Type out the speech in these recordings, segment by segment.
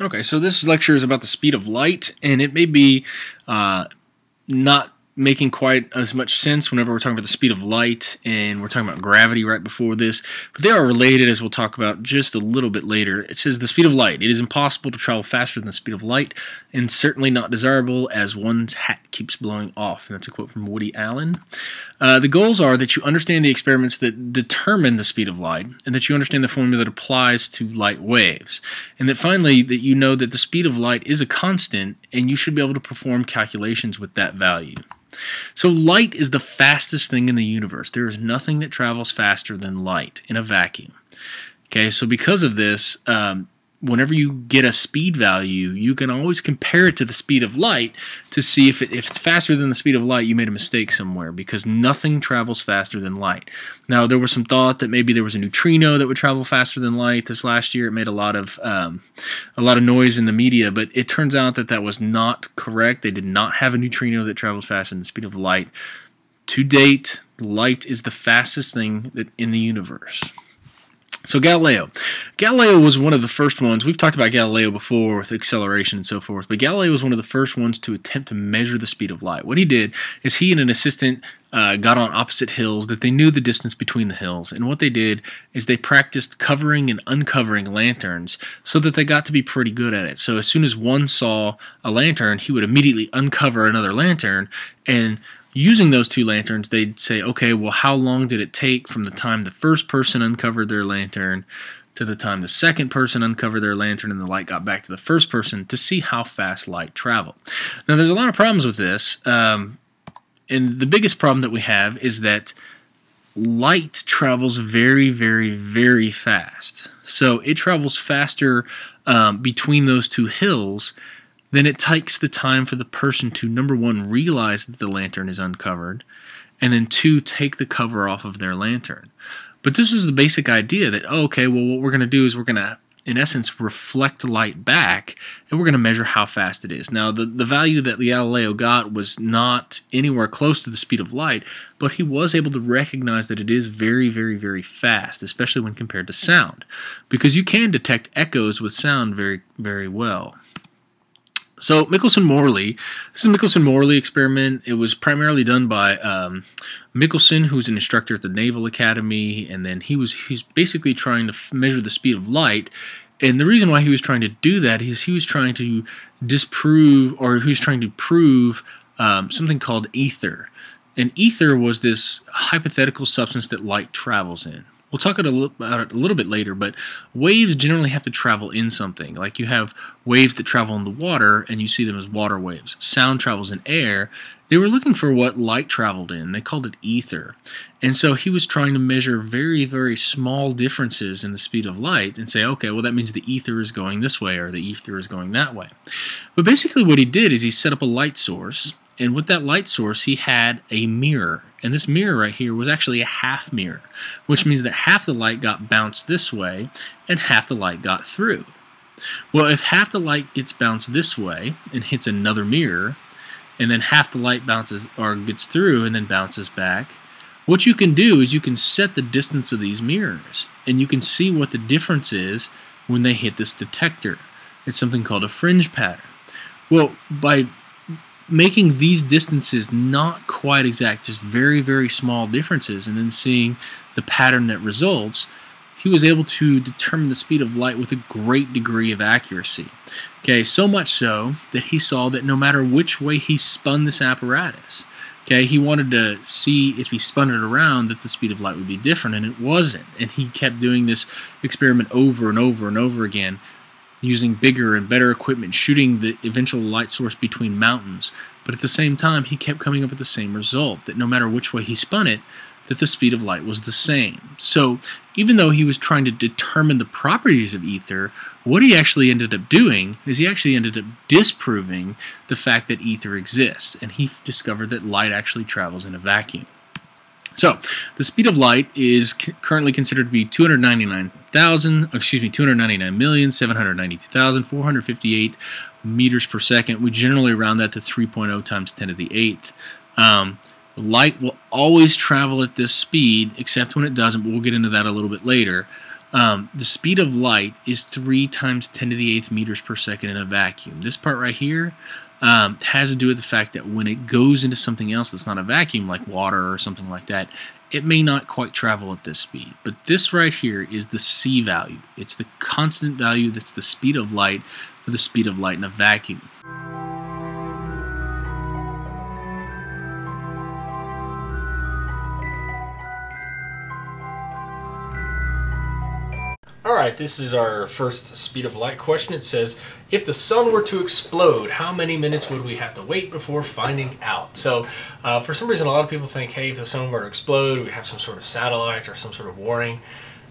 Okay, so this lecture is about the speed of light, and it may be not making quite as much sense whenever we're talking about the speed of light and we're talking about gravity right before this, but they are related, as we'll talk about just a little bit later. It says the speed of light. It is impossible to travel faster than the speed of light, and certainly not desirable as one's hat keeps blowing off. And that's a quote from Woody Allen. The goals are that you understand the experiments that determine the speed of light, and that you understand the formula that applies to light waves, and that finally that you know that the speed of light is a constant, and you should be able to perform calculations with that value. So light is the fastest thing in the universe. There is nothing that travels faster than light in a vacuum. Okay, so because of this, whenever you get a speed value, you can always compare it to the speed of light to see if it's faster than the speed of light, you made a mistake somewhere, because nothing travels faster than light. Now, there was some thought that maybe there was a neutrino that would travel faster than light. This last year, it made a lot of noise in the media, but it turns out that that was not correct. They did not have a neutrino that travels faster than the speed of light. To date, light is the fastest thing in the universe. So Galileo. Galileo was one of the first ones. We've talked about Galileo before with acceleration and so forth, but Galileo was one of the first ones to attempt to measure the speed of light. What he did is he and an assistant got on opposite hills that they knew the distance between the hills, and what they did is they practiced covering and uncovering lanterns so that they got to be pretty good at it. So as soon as one saw a lantern, he would immediately uncover another lantern, and using those two lanterns, they'd say, okay, well, how long did it take from the time the first person uncovered their lantern to the time the second person uncovered their lantern and the light got back to the first person to see how fast light traveled. Now, there's a lot of problems with this, and the biggest problem that we have is that light travels very, very, very fast. So it travels faster between those two hills then it takes the time for the person to, number one, realize that the lantern is uncovered, and then two, take the cover off of their lantern. But this is the basic idea that, oh, okay, well, what we're going to do is we're going to, in essence, reflect light back, and we're going to measure how fast it is. Now, the value that Galileo got was not anywhere close to the speed of light, but he was able to recognize that it is very, very, very fast, especially when compared to sound, because you can detect echoes with sound very, very well. So Michelson-Morley, this is a Michelson-Morley experiment. It was primarily done by Michelson, who's an instructor at the Naval Academy, and then he's basically trying to measure the speed of light. And the reason why he was trying to do that is he was trying to disprove, or he was trying to prove something called ether. And ether was this hypothetical substance that light travels in. We'll talk about it a little bit later, but waves generally have to travel in something. Like you have waves that travel in the water, and you see them as water waves. Sound travels in air. They were looking for what light traveled in. They called it ether. And so he was trying to measure very, very small differences in the speed of light and say, okay, well, that means the ether is going this way or the ether is going that way. But basically what he did is he set up a light source, and with that light source, he had a mirror. And this mirror right here was actually a half mirror, which means that half the light got bounced this way and half the light got through. Well, if half the light gets bounced this way and hits another mirror, and then half the light bounces or gets through and then bounces back, what you can do is you can set the distance of these mirrors, and you can see what the difference is when they hit this detector. It's something called a fringe pattern. Well, by making these distances not quite exact, just very, very small differences, and then seeing the pattern that results, he was able to determine the speed of light with a great degree of accuracy. Okay, so much so that he saw that no matter which way he spun this apparatus, okay, he wanted to see if he spun it around that the speed of light would be different, and it wasn't. And he kept doing this experiment over and over and over again, using bigger and better equipment, shooting the eventual light source between mountains. But at the same time, he kept coming up with the same result, that no matter which way he spun it, that the speed of light was the same. So even though he was trying to determine the properties of ether, what he actually ended up doing is he actually ended up disproving the fact that ether exists, and he discovered that light actually travels in a vacuum. So, the speed of light is currently considered to be 299,792,458 meters per second. We generally round that to 3.0 times 10 to the 8th. Light will always travel at this speed, except when it doesn't, but we'll get into that a little bit later. The speed of light is 3 times 10 to the 8th meters per second in a vacuum. This part right here has to do with the fact that when it goes into something else that's not a vacuum, like water or something like that, it may not quite travel at this speed. But this right here is the C value. It's the constant value that's the speed of light for the speed of light in a vacuum. Alright, this is our first speed of light question. It says, if the sun were to explode, how many minutes would we have to wait before finding out? So, for some reason, a lot of people think, hey, if the sun were to explode, we'd have some sort of satellites or some sort of warning.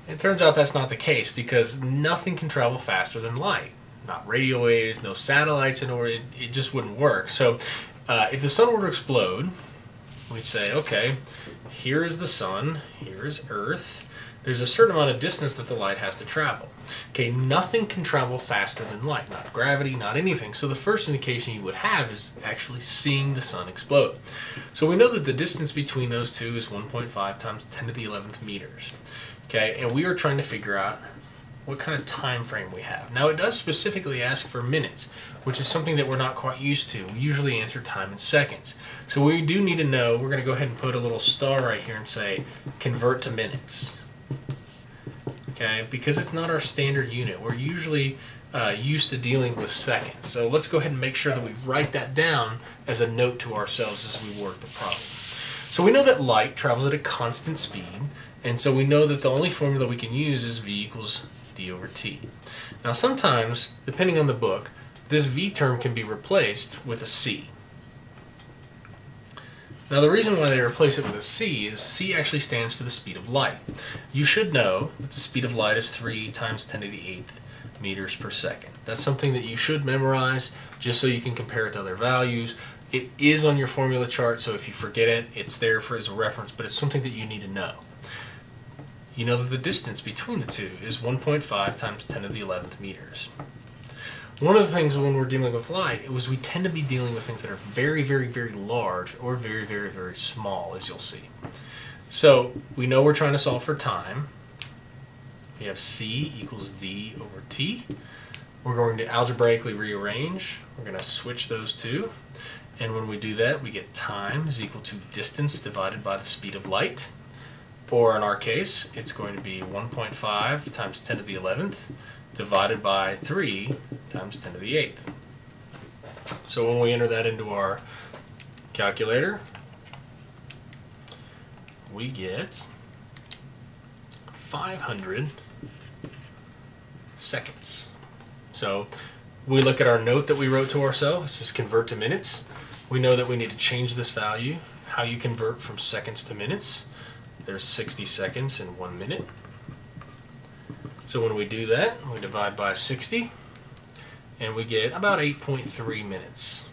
It turns out that's not the case, because nothing can travel faster than light. Not radio waves, no satellites, in order, it just wouldn't work. So, if the sun were to explode, we'd say, okay, here is the sun, here is Earth. There's a certain amount of distance that the light has to travel. Okay, nothing can travel faster than light, not gravity, not anything. So the first indication you would have is actually seeing the sun explode. So we know that the distance between those two is 1.5 times 10 to the 11th meters. Okay, and we are trying to figure out what kind of time frame we have. Now it does specifically ask for minutes, which is something that we're not quite used to. We usually answer time in seconds. So we do need to know, we're going to go ahead and put a little star right here and say, convert to minutes. Okay, because it's not our standard unit. We're usually used to dealing with seconds. So let's go ahead and make sure that we write that down as a note to ourselves as we work the problem. So we know that light travels at a constant speed, and so we know that the only formula we can use is V equals d over t. Now sometimes, depending on the book, this V term can be replaced with a C. Now the reason why they replace it with a C is C actually stands for the speed of light. You should know that the speed of light is 3 times 10 to the 8th meters per second. That's something that you should memorize just so you can compare it to other values. It is on your formula chart, so if you forget it, it's there for as a reference, but it's something that you need to know. You know that the distance between the two is 1.5 times 10 to the 11th meters. One of the things when we're dealing with light is we tend to be dealing with things that are very, very, very large or very, very, very small, as you'll see. So we know we're trying to solve for time. We have C equals D over T. We're going to algebraically rearrange. We're going to switch those two. And when we do that, we get time is equal to distance divided by the speed of light. Or in our case, it's going to be 1.5 times 10 to the 11th divided by 3 times 10 to the 8th. So when we enter that into our calculator, we get 500 seconds. So we look at our note that we wrote to ourselves. This is convert to minutes. We know that we need to change this value. How you convert from seconds to minutes. There's 60 seconds in 1 minute. So when we do that, we divide by 60, and we get about 8.3 minutes.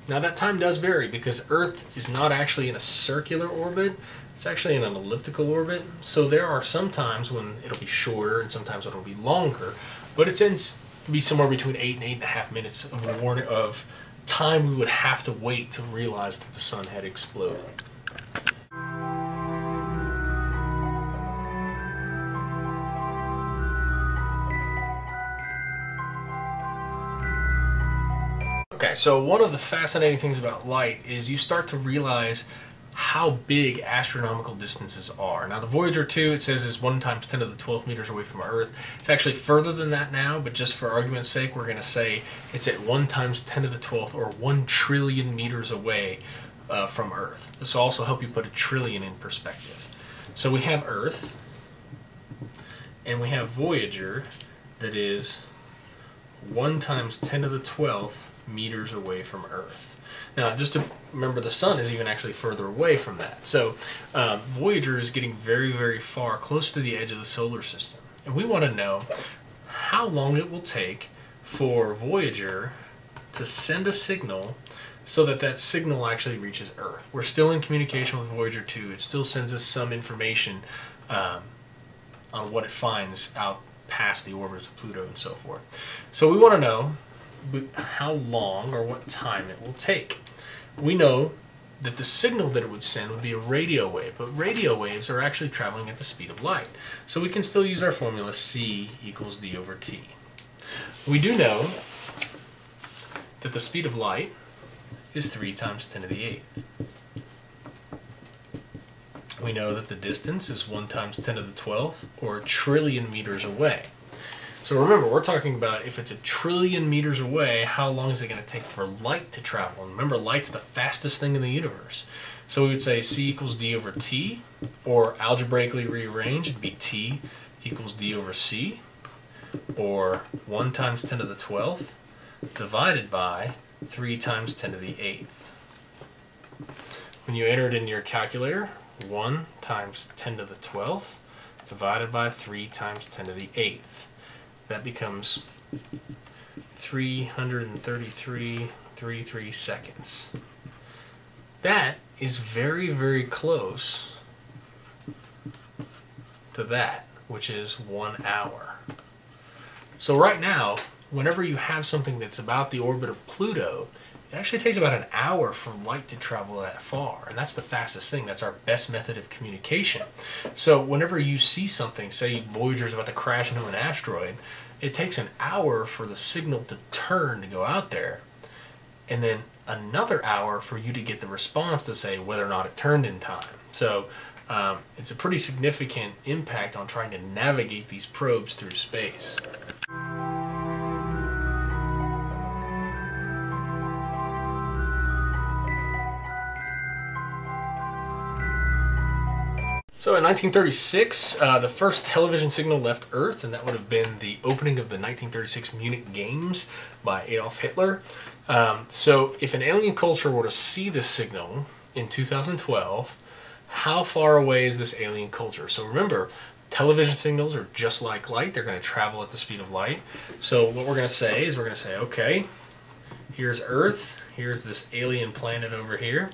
Now that time does vary because Earth is not actually in a circular orbit, it's actually in an elliptical orbit. So there are some times when it'll be shorter and sometimes it'll be longer, but it tends to be somewhere between 8 and 8.5 minutes of time we would have to wait to realize that the sun had exploded. Okay, so one of the fascinating things about light is you start to realize how big astronomical distances are. Now the Voyager 2, it says, is 1 times 10 to the 12th meters away from Earth. It's actually further than that now, but just for argument's sake, we're going to say it's at 1 times 10 to the 12th, or 1 trillion meters away from Earth. This will also help you put a trillion in perspective. So we have Earth, and we have Voyager, that is 1 times 10 to the 12th meters away from Earth. Now, just to remember, the sun is even actually further away from that. So Voyager is getting very, very far, close to the edge of the solar system. And we want to know how long it will take for Voyager to send a signal so that that signal actually reaches Earth. We're still in communication with Voyager 2. It still sends us some information on what it finds out past the orbits of Pluto and so forth. So we want to know how long or what time it will take. We know that the signal that it would send would be a radio wave, but radio waves are actually traveling at the speed of light. So we can still use our formula c equals d over t. We do know that the speed of light is 3 times 10 to the 8th. We know that the distance is 1 times 10 to the 12th, or 1 trillion meters away. So remember, we're talking about if it's 1 trillion meters away, how long is it going to take for light to travel? And remember, light's the fastest thing in the universe. So we would say c equals d over t, or algebraically rearranged, it'd be t equals d over c, or 1 times 10 to the 12th divided by 3 times 10 to the 8th. When you enter it in your calculator, 1 times 10 to the 12th divided by 3 times 10 to the 8th. That becomes 333.33 seconds. That is very, very close to that, which is 1 hour. So right now, whenever you have something that's about the orbit of Pluto, it actually takes about an hour for light to travel that far, and that's the fastest thing. That's our best method of communication. So whenever you see something, say Voyager's about to crash into an asteroid, it takes an hour for the signal to turn to go out there, and then another hour for you to get the response to say whether or not it turned in time. So it's a pretty significant impact on trying to navigate these probes through space. So in 1936, the first television signal left Earth, and that would have been the opening of the 1936 Munich Games by Adolf Hitler. So if an alien culture were to see this signal in 2012, how far away is this alien culture? So remember, television signals are just like light. They're going to travel at the speed of light. So what we're going to say is okay, here's Earth. Here's this alien planet over here.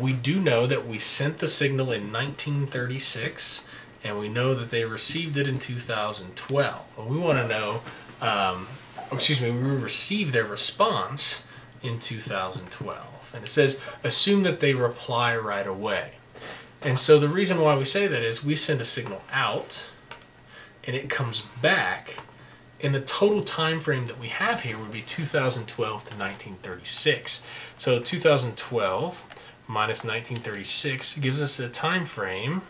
We do know that we sent the signal in 1936, and we know that they received it in 2012. Well, we want to know, we received their response in 2012. And it says, assume that they reply right away. And so the reason why we say that is we send a signal out, and it comes back, and the total time frame that we have here would be 2012 to 1936. So 2012 minus 1936 gives us a time frame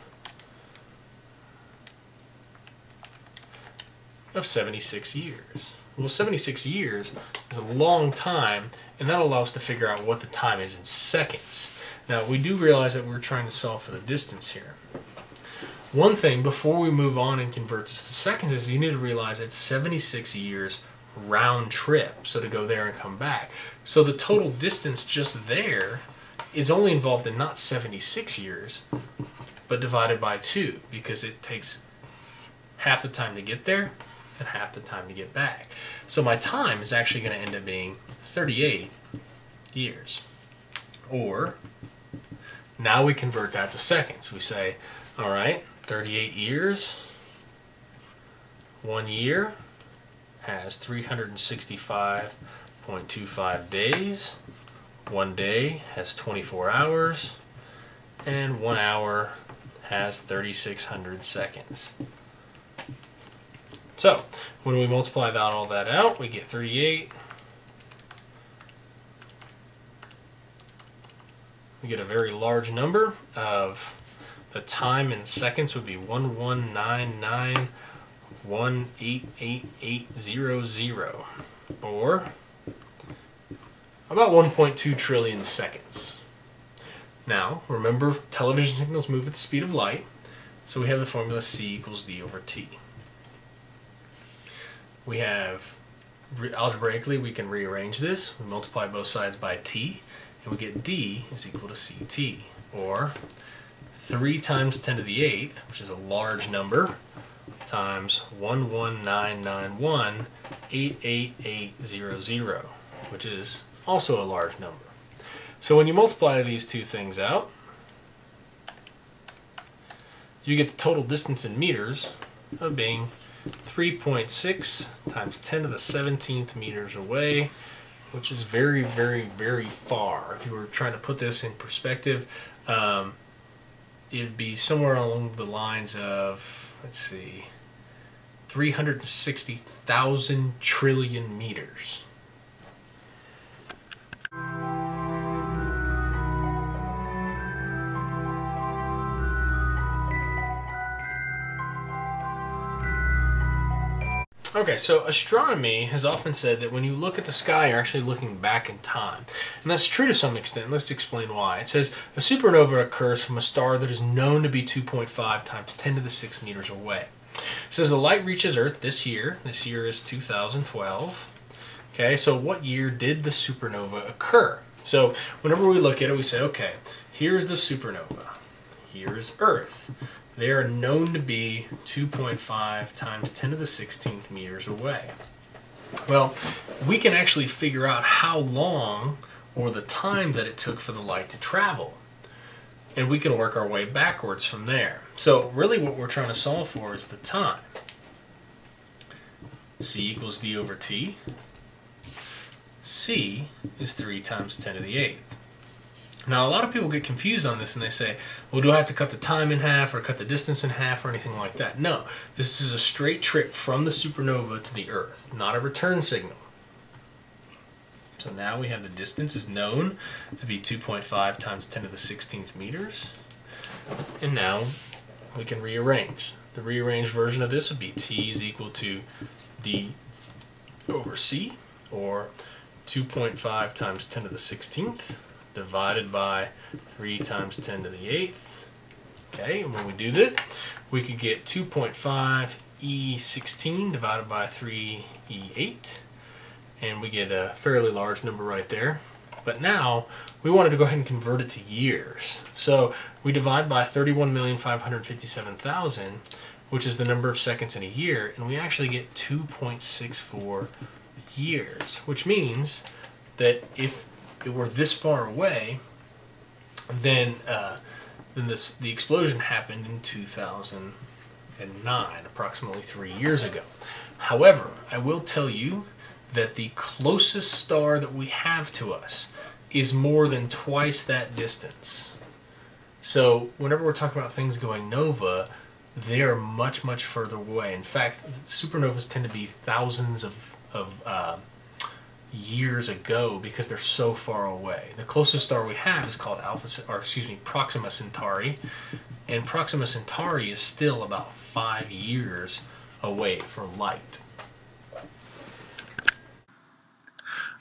of 76 years. Well, 76 years is a long time, and that'll allow us to figure out what the time is in seconds. Now, we do realize that we're trying to solve for the distance here. One thing before we move on and convert this to seconds is you need to realize it's 76 years round trip, so to go there and come back. So the total distance just there is only involved in not 76 years, but divided by 2, because it takes half the time to get there and half the time to get back. So my time is actually going to end up being 38 years. Or, now we convert that to seconds. We say, all right, 38 years, 1 year has 365.25 days, 1 day has 24 hours, and 1 hour has 3,600 seconds. So, when we multiply all that out, we get 38. We get a very large number of the time in seconds would be 1199188800, or about 1.2 trillion seconds. Now, remember, television signals move at the speed of light, so we have the formula c equals d over t. We have, algebraically, we can rearrange this. We multiply both sides by t, and we get d is equal to ct, or 3 times 10 to the 8th, which is a large number, times 11991888800, which is also a large number. So when you multiply these two things out, you get the total distance in meters of being 3.6 times 10 to the 17th meters away, which is very, very, very far. If you were trying to put this in perspective, it'd be somewhere along the lines of, let's see, 360,000 trillion meters. Okay, so astronomy has often said that when you look at the sky, you're actually looking back in time. And that's true to some extent. Let's explain why. It says a supernova occurs from a star that is known to be 2.5 times 10 to the 6 meters away. It says the light reaches Earth this year. This year is 2012. Okay, so what year did the supernova occur? So whenever we look at it, we say, okay, here's the supernova. Here's Earth. They are known to be 2.5 times 10 to the 16th meters away. Well, we can actually figure out how long or the time that it took for the light to travel. And we can work our way backwards from there. So really what we're trying to solve for is the time. C equals D over T. C is 3 times 10 to the 8th. Now, a lot of people get confused on this and they say, well, do I have to cut the time in half or cut the distance in half or anything like that? No, this is a straight trip from the supernova to the Earth, not a return signal. So now we have the distance is known to be 2.5 times 10 to the 16th meters. And now we can rearrange. The rearranged version of this would be T is equal to D over C, or 2.5 times 10 to the 16th. Divided by 3 times 10 to the 8th. Okay, and when we do that, we could get 2.5 E16 divided by 3 E8. And we get a fairly large number right there. But now, we wanted to go ahead and convert it to years. So we divide by 31,557,000, which is the number of seconds in a year, and we actually get 2.64 years, which means that if it were this far away, then the explosion happened in 2009, approximately 3 years ago. However, I will tell you that the closest star that we have to us is more than twice that distance. So whenever we're talking about things going nova, they are much, much further away. In fact, supernovas tend to be thousands of years ago because they're so far away. The closest star we have is called Proxima Centauri, and Proxima Centauri is still about 5 years away from light.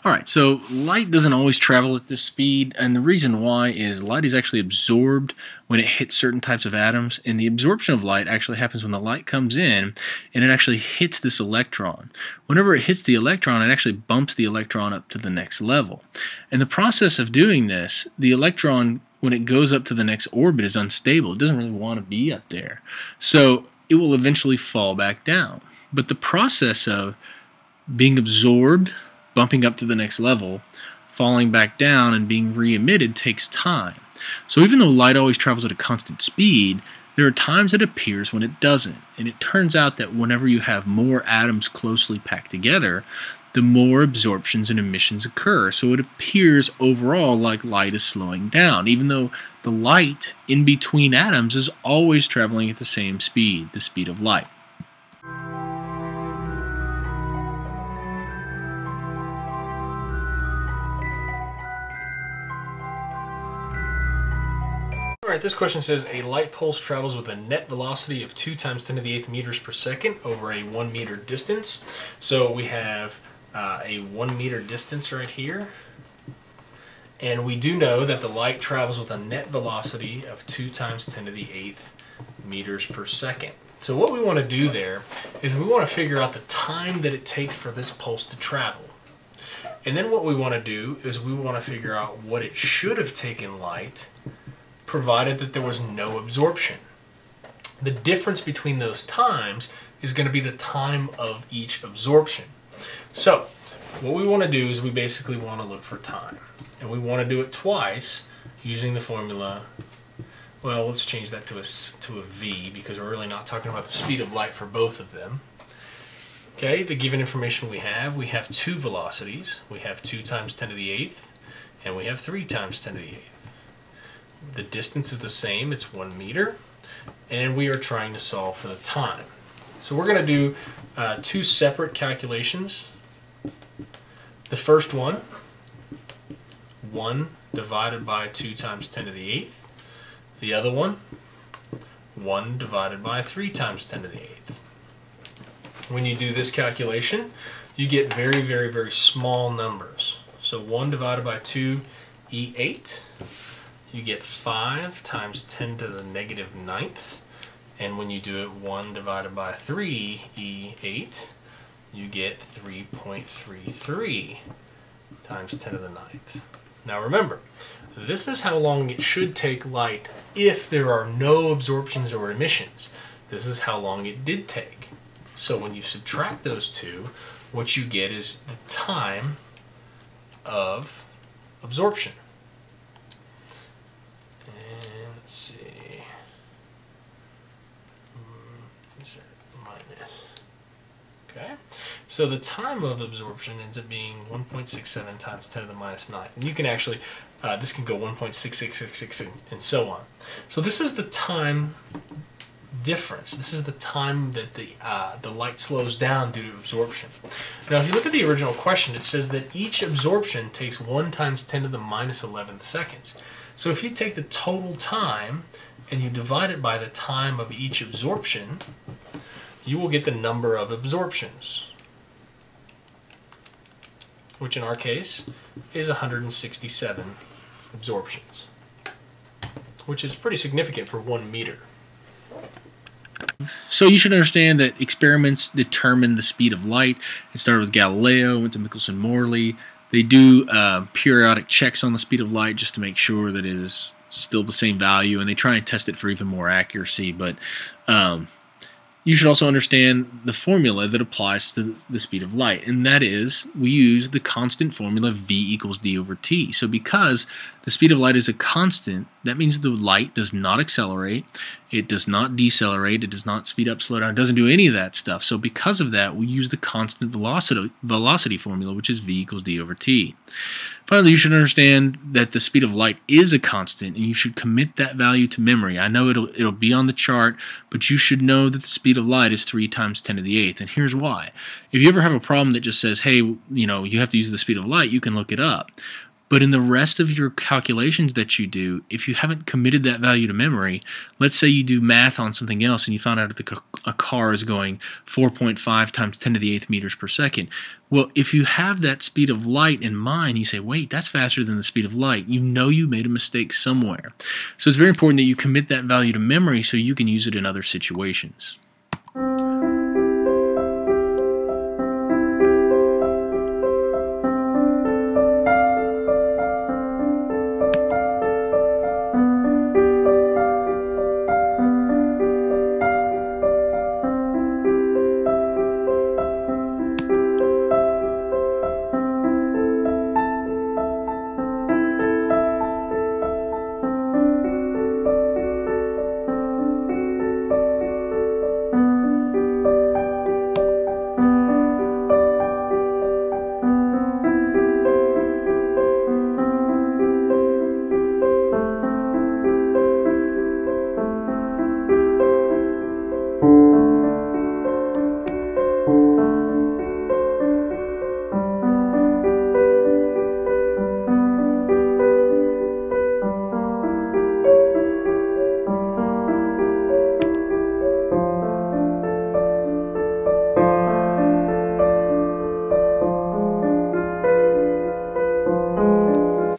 Alright, so light doesn't always travel at this speed, and the reason why is light is actually absorbed when it hits certain types of atoms, and the absorption of light actually happens when the light comes in and it actually hits this electron. Whenever it hits the electron, it actually bumps the electron up to the next level. And the process of doing this, the electron, when it goes up to the next orbit, is unstable. It doesn't really want to be up there. So it will eventually fall back down. But the process of being absorbed, bumping up to the next level, falling back down, and being re-emitted takes time. So even though light always travels at a constant speed, there are times it appears when it doesn't. And it turns out that whenever you have more atoms closely packed together, the more absorptions and emissions occur. So it appears overall like light is slowing down, even though the light in between atoms is always traveling at the same speed, the speed of light. Alright, this question says a light pulse travels with a net velocity of 2 times 10 to the 8th meters per second over a 1 meter distance. So we have a 1 meter distance right here. And we do know that the light travels with a net velocity of 2 times 10 to the 8th meters per second. So what we want to do there is we want to figure out the time that it takes for this pulse to travel. And then what we want to do is we want to figure out what it should have taken light, provided that there was no absorption. The difference between those times is going to be the time of each absorption. So what we want to do is we basically want to look for time. And we want to do it twice using the formula. Well, let's change that to a V because we're really not talking about the speed of light for both of them. Okay, the given information we have two velocities. We have 2 times 10 to the 8th, and we have 3 times 10 to the 8th. The distance is the same, it's 1 meter, and we are trying to solve for the time. So we're going to do two separate calculations. The first one, 1 divided by 2 times 10 to the 8th. The other one, 1 divided by 3 times 10 to the 8th. When you do this calculation, you get very, very, very small numbers. So 1 divided by 2, E8. You get 5 times 10 to the negative 9th. And when you do it 1 divided by 3, E8, you get 3.33 times 10 to the 9th. Now remember, this is how long it should take light if there are no absorptions or emissions. This is how long it did take. So when you subtract those two, what you get is the time of absorption. And let's see. Insert minus. Okay. So the time of absorption ends up being 1.67 times 10 to the minus 9th. And you can actually, this can go 1.6666 and so on. So this is the time difference. This is the time that the light slows down due to absorption. Now, if you look at the original question, it says that each absorption takes 1 times 10 to the minus 11th seconds. So if you take the total time and you divide it by the time of each absorption, you will get the number of absorptions, which in our case is 167 absorptions, which is pretty significant for 1 meter. So you should understand that experiments determine the speed of light. It started with Galileo, went to Michelson-Morley. They do periodic checks on the speed of light just to make sure that it is still the same value, and they try and test it for even more accuracy. But you should also understand the formula that applies to the speed of light, and that is we use the constant formula V equals d over t. So because the speed of light is a constant, that means the light does not accelerate, it does not decelerate, it does not speed up, slow down, it doesn't do any of that stuff. So because of that, we use the constant velocity formula, which is V equals d over t. Finally, you should understand that the speed of light is a constant, and you should commit that value to memory. I know it'll be on the chart, but you should know that the speed of light is 3 times 10 to the 8th, and here's why. If you ever have a problem that just says, hey, you have to use the speed of light, you can look it up. But in the rest of your calculations that you do, if you haven't committed that value to memory, let's say you do math on something else and you found out that a car is going 4.5 times 10 to the 8th meters per second. Well, if you have that speed of light in mind, you say, wait, that's faster than the speed of light. You know you made a mistake somewhere. So it's very important that you commit that value to memory so you can use it in other situations.